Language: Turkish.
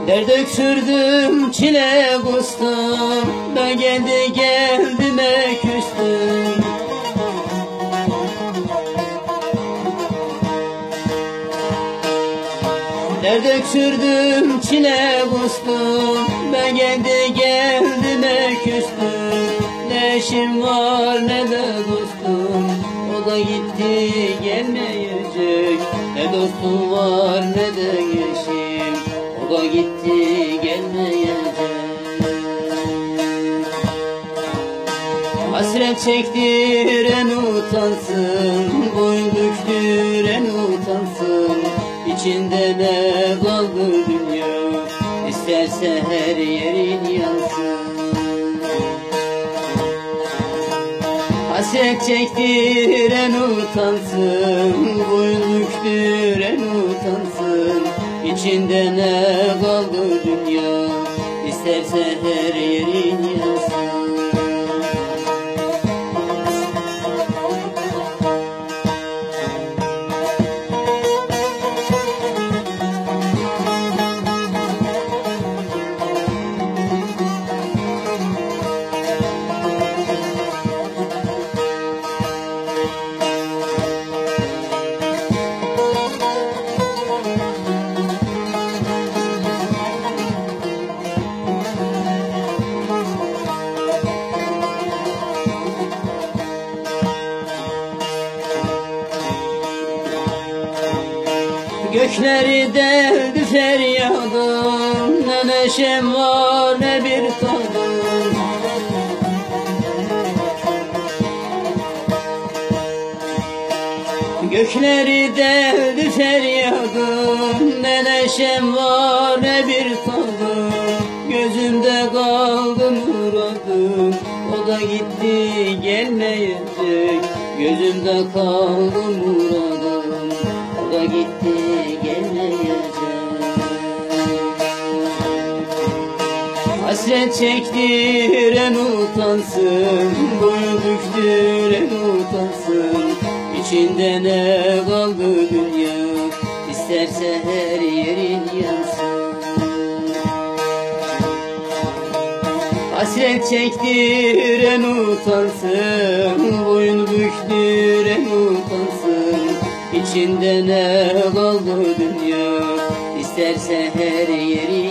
Dert öksürdüm, çile kustum, da kendi kendime küstüm. Dert öksürdüm, çile kustum, ben kendi kendime küstüm. Ne eşim var ne de dostum, o da gitti gelmeyecek. Ne dostum var ne de eşim, o da gitti gelmeyecek. Hasret çektiren utansın, boyun büktüren utansın. İçinde ne kaldı dünya, isterse her yerin yansın. Hasret çektiren utansın, boyun büktüren utansın. İçinde ne kaldı dünya, isterse her yerin yansın. Gökleri deldi feryadım, ne neşem var ne bir tadım. Gökleri deldi feryadım, ne neşem var ne bir tadım. Gözümde kaldı muradım, o da gitti gelmeyecek. Gözümde kaldı muradım, o da gitti gelmeyecek. Hasret çektiren utansın, boyu büktüren utansın. İçinde ne kaldı dünya, isterse her yerin yansın. Hasret çektiren utansın, boyun büktüren utansın. İçinde ne kaldı dünya, isterse her yeri